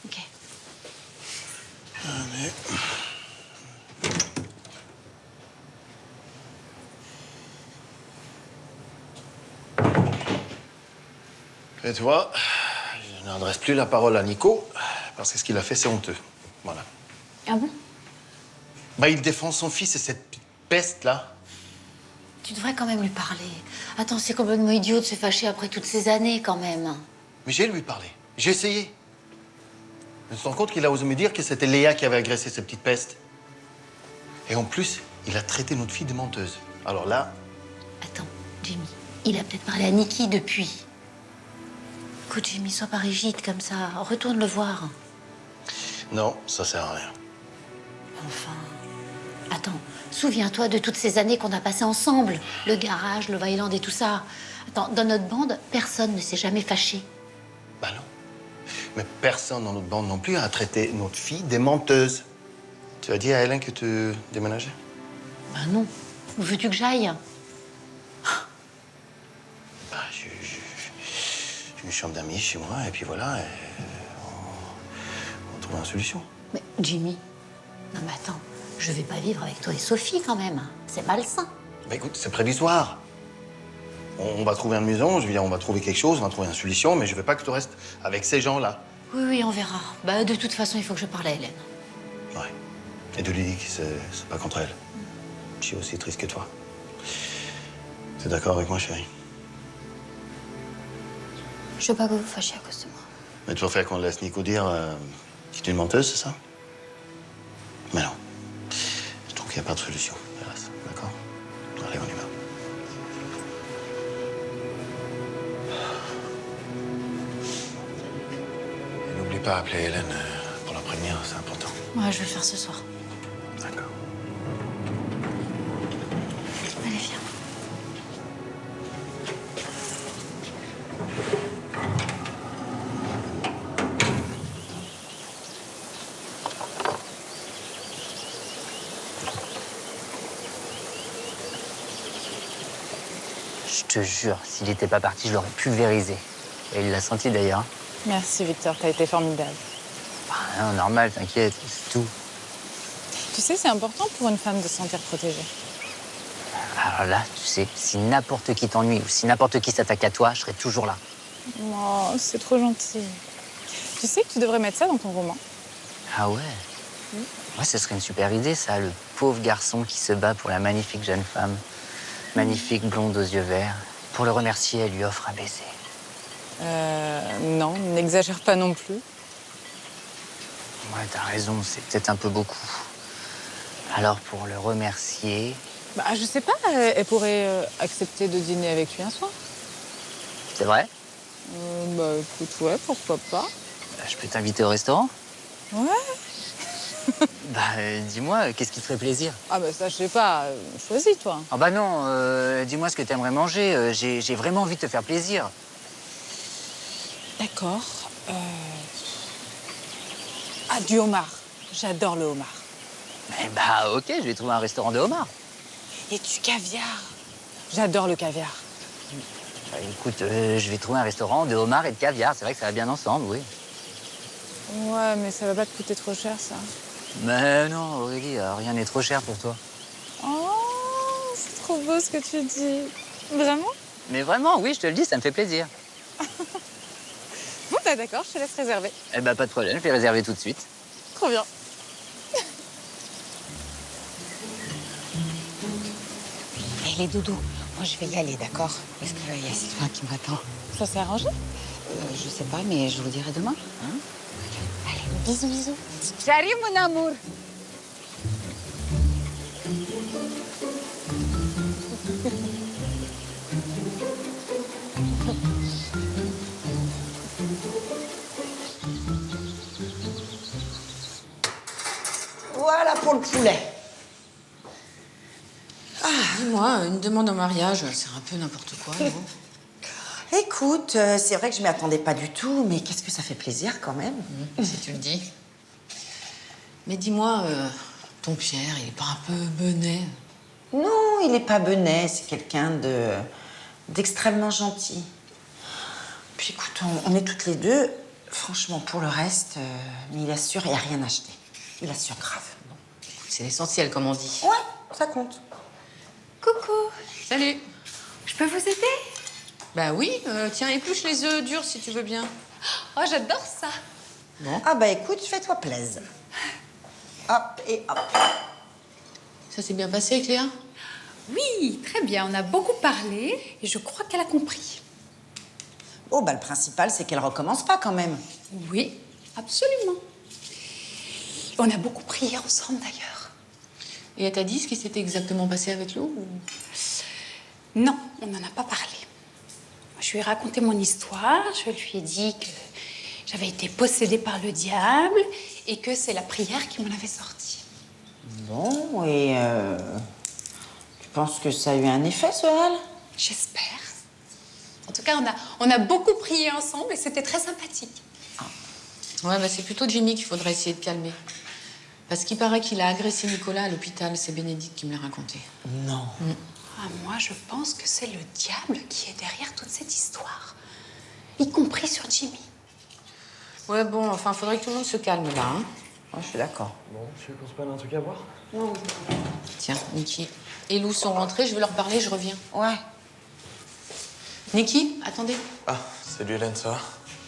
Ok. Allez. Et tu vois, je n'adresse plus la parole à Nico, parce que ce qu'il a fait, c'est honteux. Voilà. Ah bon? Bah, il défend son fils et cette petite peste-là. tu devrais quand même lui parler. Attends, c'est complètement idiot de se fâcher après toutes ces années, quand même. Mais j'ai lui parlé. J'ai essayé. Mais tu te rends compte qu'il a osé me dire que c'était Léa qui avait agressé cette petite peste. Et en plus, il a traité notre fille de menteuse. Alors là... Attends, Jimmy, il a peut-être parlé à Nikki depuis. Écoute, Jimmy, sois pas rigide comme ça. Retourne le voir. Non, ça sert à rien. Enfin... Attends, souviens-toi de toutes ces années qu'on a passées ensemble. Le garage, le Island et tout ça. Attends, dans notre bande, personne ne s'est jamais fâché. Bah non. Mais personne dans notre bande non plus a traité notre fille des menteuses. Tu as dit à Hélène que tu déménageais? Bah non. Où veux-tu que j'aille? Bah, j'ai une chambre d'amis chez moi, et puis voilà, et on trouve une solution. Mais Jimmy, non mais attends, je vais pas vivre avec toi et Sophie quand même. C'est malsain. Bah écoute, c'est prévisoire. On va trouver une maison, je veux dire, on va trouver quelque chose, on va trouver une solution, mais je veux pas que tu restes avec ces gens-là. Oui, oui, on verra. Bah de toute façon, il faut que je parle à Hélène. Ouais. Et de lui dire que c'est pas contre elle. Je suis aussi triste que toi. T'es d'accord avec moi, chérie? Je veux pas que vous fâchiez à cause de moi. Mais tu vas faire qu'on laisse Nico dire qu'il est une menteuse, c'est ça? Mais non. Je trouve qu'il n'y a pas de solution, hélas. D'accord? Allez, on y va. Et n'oublie pas d'appeler Hélène pour la prévenir, c'est important. Ouais, je vais le faire ce soir. D'accord. Allez, viens. Je te jure, s'il n'était pas parti, je l'aurais pulvérisé. Et il l'a senti d'ailleurs. Merci Victor, t'as été formidable. Bah, non, normal, t'inquiète, c'est tout. Tu sais, c'est important pour une femme de se sentir protégée. Alors là, tu sais, si n'importe qui t'ennuie ou si n'importe qui s'attaque à toi, je serai toujours là. Oh, c'est trop gentil. Tu sais que tu devrais mettre ça dans ton roman. Ah ouais? Ouais, ce serait une super idée, ça. Le pauvre garçon qui se bat pour la magnifique jeune femme. Magnifique blonde aux yeux verts. Pour le remercier, elle lui offre un baiser. Non, n'exagère pas non plus. Ouais, t'as raison, c'est peut-être un peu beaucoup. Alors, pour le remercier... Bah, je sais pas, elle pourrait accepter de dîner avec lui un soir. C'est vrai? Bah, écoute, ouais, pourquoi pas. Je peux t'inviter au restaurant? Ouais. Bah, dis-moi, qu'est-ce qui te ferait plaisir? Ah bah ça, je sais pas, choisis, toi. Ah bah non, dis-moi ce que t'aimerais manger. J'ai vraiment envie de te faire plaisir. D'accord. Ah, du homard. J'adore le homard. Eh bah, ok, je vais trouver un restaurant de homard. Et du caviar. J'adore le caviar. Bah, écoute, je vais trouver un restaurant de homard et de caviar. C'est vrai que ça va bien ensemble, oui. Ouais, mais ça va pas te coûter trop cher, ça. Mais non, Aurélie, rien n'est trop cher pour toi. Oh, c'est trop beau ce que tu dis. Vraiment? Mais vraiment, oui, je te le dis, ça me fait plaisir. Bon, bah d'accord, je te laisse réserver. Eh bah, pas de problème, je vais réserver tout de suite. Trop bien. Hé, les doudous, moi je vais y aller, d'accord? Parce qu'il y a Sylvain qui m'attend. Ça s'est arrangé? Je sais pas, mais je vous dirai demain. Hein? Allez, bisous, bisous. J'arrive, mon amour. Voilà pour le poulet. Dis-moi, une demande en mariage, c'est un peu n'importe quoi, non? Écoute, c'est vrai que je m'y attendais pas du tout, mais qu'est-ce que ça fait plaisir quand même. Si tu le dis. Mais dis-moi, ton Pierre, il est pas un peu benet? Non, il est pas benet, c'est quelqu'un d'extrêmement gentil. Puis écoute, on est toutes les deux, franchement, pour le reste, mais il assure, il n'y a rien acheté. Il assure grave. C'est l'essentiel, comme on dit. Ouais, ça compte. Coucou. Salut. Je peux vous aider? Bah oui, tiens, épluche les œufs durs si tu veux bien. Oh, j'adore ça. Bon. Ah bah écoute, fais-toi plaisir. Hop et hop. Ça s'est bien passé avec Léa? Oui, très bien. On a beaucoup parlé et je crois qu'elle a compris. Oh, bah le principal, c'est qu'elle recommence pas quand même. Oui, absolument. On a beaucoup prié ensemble d'ailleurs. Et elle t'a dit ce qui s'était exactement passé avec Lou ou... Non, on n'en a pas parlé. Je lui ai raconté mon histoire, je lui ai dit que j'avais été possédée par le diable et que c'est la prière qui m'en avait sortie. Bon, et tu penses que ça a eu un effet, ce hal? J'espère. En tout cas, on a beaucoup prié ensemble et c'était très sympathique. Ouais, bah c'est plutôt Jimmy qu'il faudrait essayer de calmer. Parce qu'il paraît qu'il a agressé Nicolas à l'hôpital. C'est Bénédicte qui me l'a raconté. Non. Ah, moi, je pense que c'est le diable qui est derrière toute cette histoire. Y compris sur Jimmy. Ouais, bon, enfin, faudrait que tout le monde se calme, là, hein. Je suis d'accord. Bon, tu veux qu'on se prenne un truc à boire? Non. Tiens, Niki et Lou sont rentrés. Je vais leur parler, je reviens. Ouais. Niki, attendez. Ah, salut Hélène, ça va?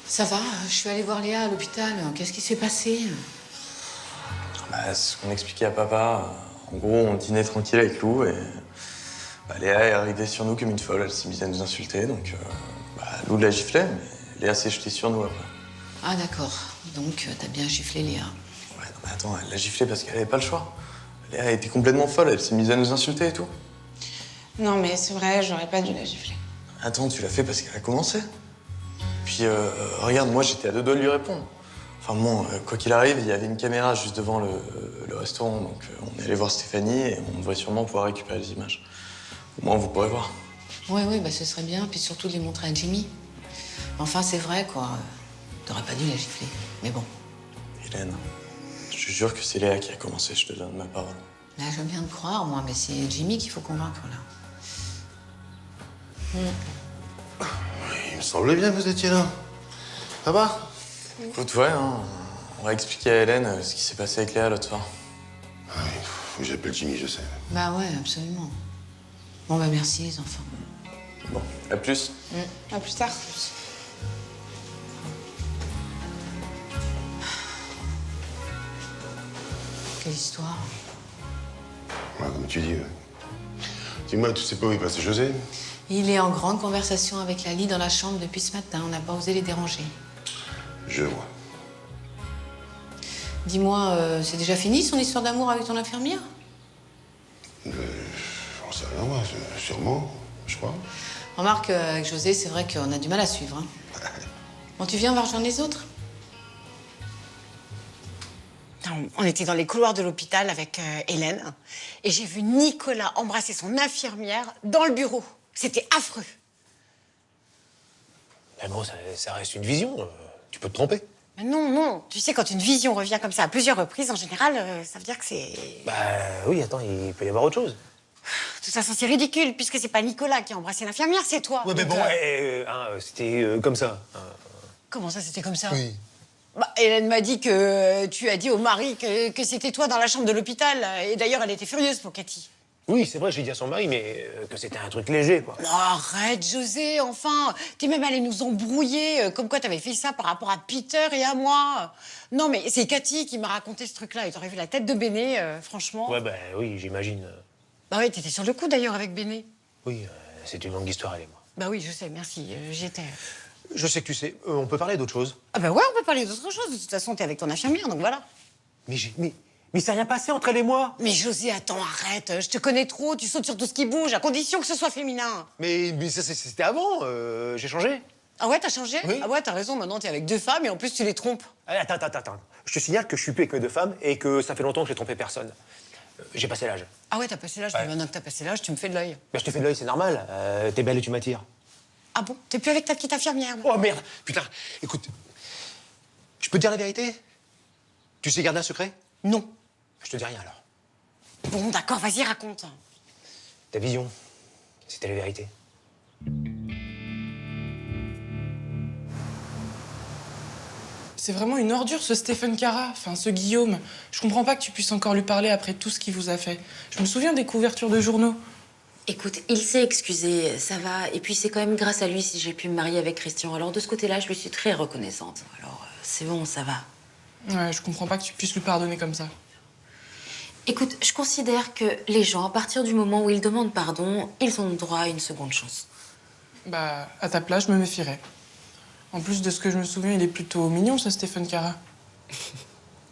Ça va, je suis allée voir Léa à l'hôpital. Qu'est-ce qui s'est passé? Bah, c'est ce qu'on expliquait à papa. En gros, on dînait tranquille avec Lou et bah, Léa est arrivée sur nous comme une folle. Elle s'est mise à nous insulter, donc Lou l'a giflé, mais Léa s'est jetée sur nous après. Ah, d'accord. Donc, t'as bien giflé Léa. Ouais, non mais attends, elle l'a giflé parce qu'elle avait pas le choix. Léa était complètement folle, elle s'est mise à nous insulter et tout. Non, mais c'est vrai, j'aurais pas dû la gifler. Attends, tu l'as fait parce qu'elle a commencé. Puis, regarde, moi, j'étais à 2 doigts de lui répondre. Enfin bon, quoi qu'il arrive, il y avait une caméra juste devant le restaurant, donc on est allé voir Stéphanie et on devrait sûrement pouvoir récupérer les images. Au moins, vous pourrez voir. Ouais, bah ce serait bien, puis surtout de les montrer à Jimmy. Enfin, c'est vrai, quoi. T'aurais pas dû la gifler, mais bon. Hélène, je te jure que c'est Léa qui a commencé, je te donne ma parole. Là, je veux bien te croire, moi, mais c'est Jimmy qu'il faut convaincre, là. Il me semblait bien que vous étiez là. Ça va? Écoute, ouais, hein, on va expliquer à Hélène ce qui s'est passé avec Léa l'autre soir. Ah oui, faut que j'appelle Jimmy, je sais. Bah ouais, absolument. Bon, bah merci, les enfants. Bon, à plus. À plus tard. Quelle histoire. Ouais, comme tu dis. Dis-moi, tu sais pas où est passé José? Il est en grande conversation avec Lali dans la chambre depuis ce matin. On n'a pas osé les déranger. Je vois. Dis-moi, c'est déjà fini son histoire d'amour avec ton infirmière? J'en sais rien, moi. Sûrement, je crois. Remarque, avec José, c'est vrai qu'on a du mal à suivre. Hein. Bon, tu viens, on va rejoindre les autres? Non, on était dans les couloirs de l'hôpital avec Hélène et j'ai vu Nicolas embrasser son infirmière dans le bureau. C'était affreux. Mais bon, ça reste une vision. Tu peux te tromper. Mais non. Tu sais, quand une vision revient comme ça à plusieurs reprises, en général, ça veut dire que c'est... Bah oui, attends, il peut y avoir autre chose. De toute façon, c'est ridicule, puisque c'est pas Nicolas qui a embrassé l'infirmière, c'est toi. Ouais, mais Donc, bon, c'était comme ça. Comment ça, c'était comme ça? Oui. Bah, Hélène m'a dit que tu as dit au mari que c'était toi dans la chambre de l'hôpital. Et d'ailleurs, elle était furieuse pour Cathy. Oui, c'est vrai, j'ai dit à son mari, mais que c'était un truc léger, quoi. Non, arrête, José, enfin. T'es même allé nous embrouiller, comme quoi t'avais fait ça par rapport à Peter et à moi. Non, mais c'est Cathy qui m'a raconté ce truc-là. Et t'aurais vu la tête de Béné, franchement. Ouais, bah oui, j'imagine. Bah oui, t'étais sur le coup d'ailleurs avec Béné. Oui, c'est une longue histoire, elle et moi. Bah oui, je sais, merci, j'y étais. Je sais que tu sais, on peut parler d'autre chose. Ah bah ouais, on peut parler d'autre chose. De toute façon, t'es avec ton infirmière, donc voilà. Mais c'est rien passé entre elle et moi. Mais José, attends, arrête. Je te connais trop, tu sautes sur tout ce qui bouge, à condition que ce soit féminin. Mais ça, c'était avant, j'ai changé. Ah ouais, t'as changé? Oui. Ah ouais, t'as raison, maintenant t'es avec 2 femmes et en plus tu les trompes. Attends. Je te signale que je suis plus avec 2 femmes et que ça fait longtemps que j'ai trompé personne. J'ai passé l'âge. Ah ouais, t'as passé l'âge, Ouais. maintenant que t'as passé l'âge, tu me fais de l'œil. Mais je te fais de l'œil, c'est normal. T'es belle et tu m'attires. Ah bon? T'es plus avec ta petite infirmière? Oh merde, putain, écoute, je peux te dire la vérité? Tu sais garder un secret? Non. Je te dis rien alors. Bon, d'accord, vas-y, raconte. Ta vision, c'était la vérité. C'est vraiment une ordure, ce Stephen Cara, enfin ce Guillaume. Je comprends pas que tu puisses encore lui parler après tout ce qu'il vous a fait. Je me souviens des couvertures de journaux. Écoute, il s'est excusé, ça va. Et puis c'est quand même grâce à lui si j'ai pu me marier avec Christian. Alors de ce côté-là, je lui suis très reconnaissante. Alors c'est bon, ça va. Ouais, je comprends pas que tu puisses lui pardonner comme ça. Écoute, je considère que les gens, à partir du moment où ils demandent pardon, ils ont droit à une seconde chance. Bah, à ta place, je me méfierais. En plus de ce que je me souviens, il est plutôt mignon, ce Stephen Cara.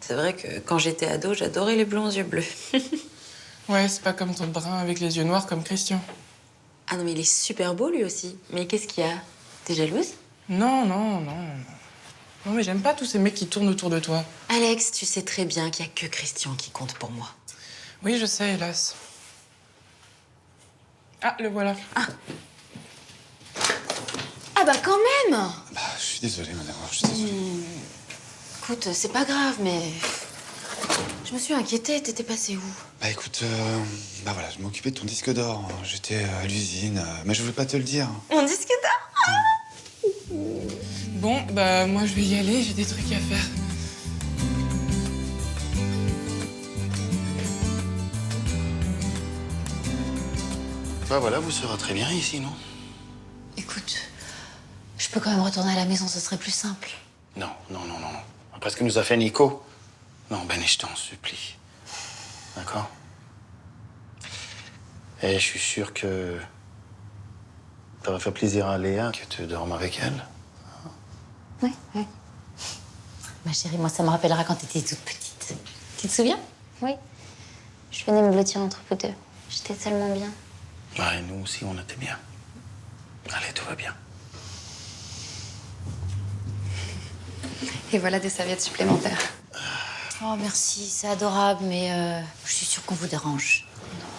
C'est vrai que quand j'étais ado, j'adorais les blonds aux yeux bleus. Ouais, c'est pas comme ton brun avec les yeux noirs comme Christian. Ah non, mais il est super beau lui aussi. Mais qu'est-ce qu'il y a? T'es jalouse? Non, non, non. Non, mais j'aime pas tous ces mecs qui tournent autour de toi. Alex, tu sais très bien qu'il y a que Christian qui compte pour moi. Oui, je sais, hélas. Ah, le voilà. Ah bah quand même. Bah, je suis désolé, madame, je suis désolé. Écoute, c'est pas grave, mais... Je me suis inquiétée, t'étais passée où? Bah écoute, bah voilà, je m'occupais de ton disque d'or. J'étais à l'usine, mais je voulais pas te le dire. Mon disque d'or. Bon, bah moi je vais y aller, j'ai des trucs à faire. Bah voilà, vous serez très bien ici, non? Écoute, je peux quand même retourner à la maison, ce serait plus simple. Non, non, non, non. Après ce que nous a fait Nico. Non, Ben, je t'en supplie. D'accord? Et je suis sûr que ça va faire plaisir à Léa que tu dormes avec elle. Oui, oui. Ma chérie, moi, ça me rappellera quand t'étais toute petite. Tu te souviens? Oui. Je venais me blottir entre vous deux. J'étais tellement bien. Ouais, nous aussi, on était bien. Allez, tout va bien. Et voilà des serviettes supplémentaires. Oh, merci, c'est adorable, mais je suis sûre qu'on vous dérange.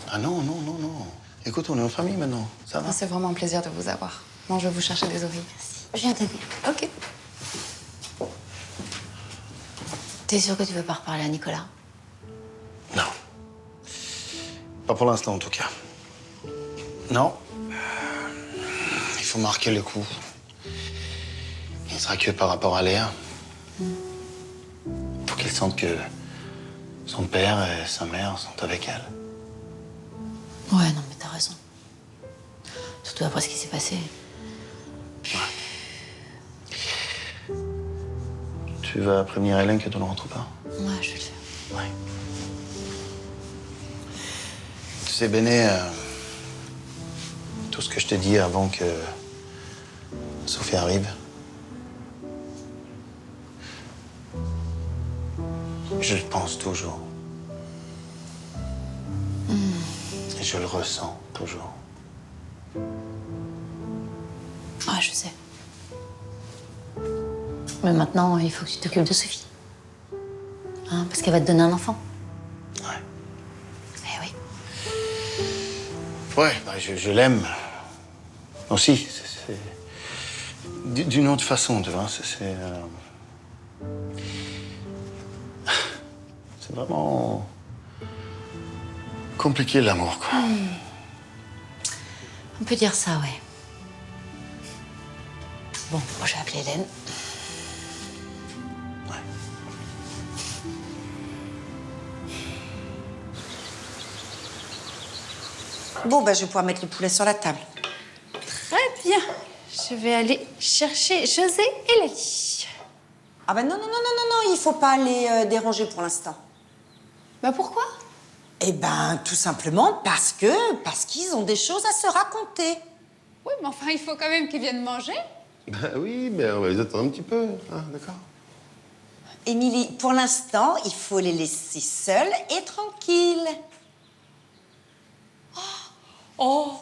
Ah non, non, non, non. Écoute, on est en famille maintenant. Ça va? C'est vraiment un plaisir de vous avoir. Bon, je vais vous chercher des oreilles. Je viens t'aider. Ok. T'es sûre que tu veux pas reparler à Nicolas? Non. Pas pour l'instant, en tout cas. Non. Il faut marquer le coup. Il ne sera que par rapport à Léa. Faut qu'il sente que son père et sa mère sont avec elle. Ouais, non, mais t'as raison. Surtout après ce qui s'est passé. Tu vas prévenir Hélène que tu ne rentres pas? Ouais, je vais le faire. Ouais. Tu sais, Béné, tout ce que je t'ai dit avant que Sophie arrive, je le pense toujours. Et je le ressens toujours. Ouais, je sais. Mais maintenant, il faut que tu t'occupes de Sophie. Hein, parce qu'elle va te donner un enfant. Ouais. Eh oui. Ouais, bah, je l'aime. Aussi, c'est d'une autre façon, tu vois. C'est vraiment compliqué l'amour, quoi. On peut dire ça, ouais. Bon, moi, je vais appeler Hélène. Bon, bah, je vais pouvoir mettre le poulet sur la table. Très bien. Je vais aller chercher José et Lali. Ah bah non, non, non, non, non, non, il faut pas les déranger pour l'instant. Bah pourquoi? Eh ben, tout simplement parce qu'ils ont des choses à se raconter. Oui, mais enfin, il faut quand même qu'ils viennent manger. Bah oui, mais on va les attendre un petit peu, hein, d'accord? Émilie, pour l'instant, il faut les laisser seuls et tranquilles. Oh,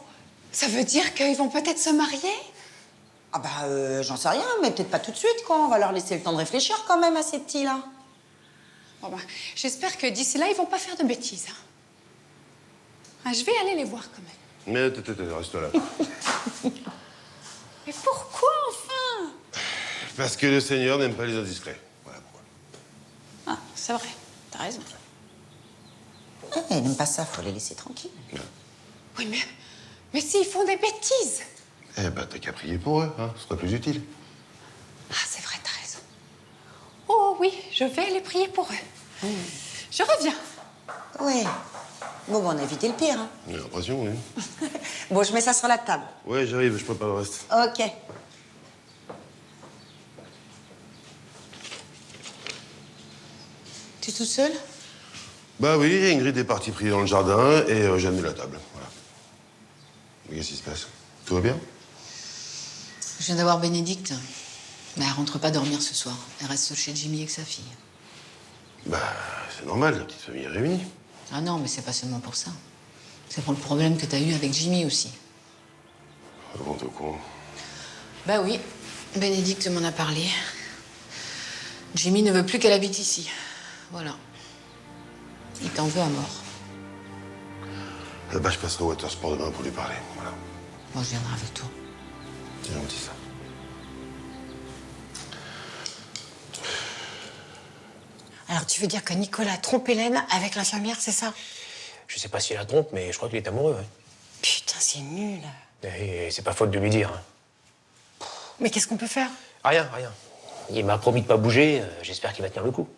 ça veut dire qu'ils vont peut-être se marier? Ah bah, j'en sais rien, mais peut-être pas tout de suite, quoi. On va leur laisser le temps de réfléchir quand même à ces petits-là. Bon ben, j'espère que d'ici là, ils vont pas faire de bêtises. Hein. Ah, je vais aller les voir quand même. Mais reste là. Mais pourquoi, enfin? Parce que le Seigneur n'aime pas les indiscrets. Voilà pourquoi. Ah, c'est vrai, t'as raison. Ils n'aiment pas ça, faut les laisser tranquilles. Oui, mais s'ils font des bêtises? Eh ben, t'as qu'à prier pour eux, hein, ce serait plus utile. Ah, c'est vrai, t'as raison. Oh oui, je vais aller prier pour eux. Je reviens. Oui. Bon, on a évité le pire. Hein. J'ai l'impression, oui. Bon, je mets ça sur la table. Ouais, j'arrive, je prépare le reste. Ok. Tu es tout seul? Bah oui, Ingrid est partie prier dans le jardin et j'ai amené la table. Voilà. Mais qu'est-ce qui se passe? Tout va bien? Je viens d'avoir Bénédicte. Mais elle rentre pas dormir ce soir. Elle reste chez Jimmy avec sa fille. Bah, c'est normal, la petite famille est réunie. Ah non, mais c'est pas seulement pour ça. C'est pour le problème que t'as eu avec Jimmy aussi. Avant de quoi? Bah oui, Bénédicte m'en a parlé. Jimmy ne veut plus qu'elle habite ici. Voilà. Il t'en veut à mort. Bah, je passerai au Watersport demain pour lui parler. Voilà. Moi, je viendrai avec toi. C'est gentil, ça. Alors, tu veux dire que Nicolas trompe Hélène avec l'infirmière, c'est ça? Je sais pas si elle la trompe, mais je crois qu'il est amoureux. Ouais. Putain, c'est nul. Et c'est pas faute de lui dire. Hein. Mais qu'est-ce qu'on peut faire? Rien. Il m'a promis de pas bouger. J'espère qu'il va tenir le coup.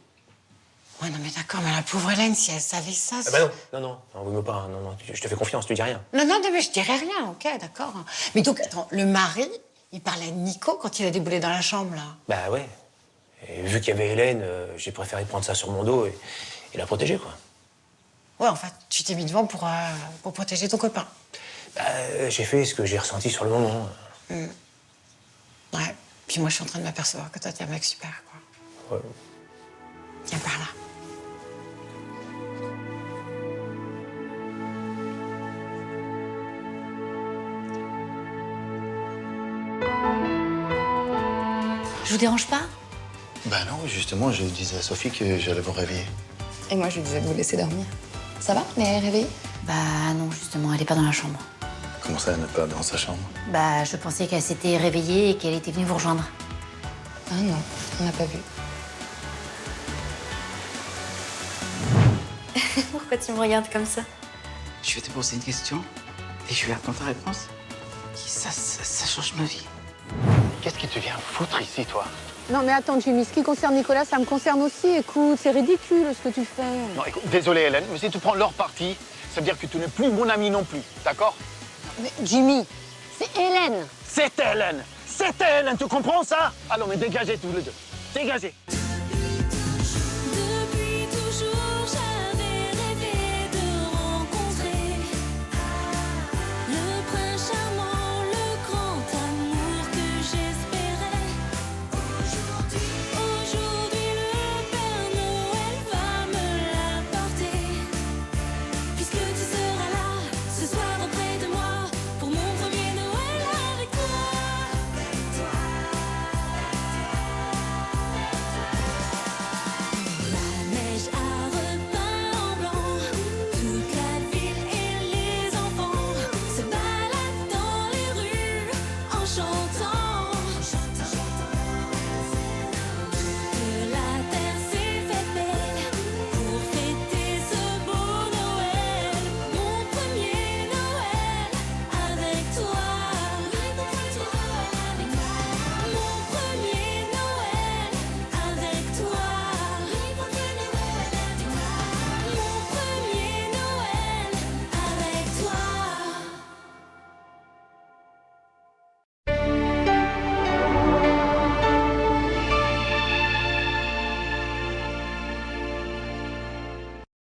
Ouais, non, mais d'accord, mais la pauvre Hélène, si elle savait ça... Ah bah non, vaut mieux pas. Non, je te fais confiance, tu dis rien. Non, mais je dirais rien, ok, d'accord. Mais donc, attends, le mari, il parlait de Nico quand il a déboulé dans la chambre, là. Bah ouais. Et vu qu'il y avait Hélène, j'ai préféré prendre ça sur mon dos et la protéger, quoi. Ouais, en fait, tu t'es mis devant pour protéger ton copain. Bah, j'ai fait ce que j'ai ressenti sur le moment. Ouais, puis moi, je suis en train de m'apercevoir que toi, t'es un mec super, quoi. Ouais. Viens par là. Je vous dérange pas? Bah non, justement, je disais à Sophie que j'allais vous réveiller. Et moi, je lui disais de vous laisser dormir. Ça va? Mais elle est réveillée? Bah non, justement, elle est pas dans la chambre. Comment ça, elle n'est pas dans sa chambre? Bah, je pensais qu'elle s'était réveillée et qu'elle était venue vous rejoindre. Ah non, on n'a pas vu. Pourquoi tu me regardes comme ça? Je vais te poser une question et je vais attendre ta réponse. Ça change ma vie. Qu'est-ce qui te vient foutre ici, toi? Non mais attends Jimmy, ce qui concerne Nicolas, ça me concerne aussi. Écoute, c'est ridicule ce que tu fais. Non, écoute, désolé Hélène, mais si tu prends leur parti, ça veut dire que tu n'es plus mon ami non plus, d'accord? Mais Jimmy, c'est Hélène. C'est Hélène! C'est Hélène, tu comprends ça? Alors mais dégagez tous les deux. Dégagez!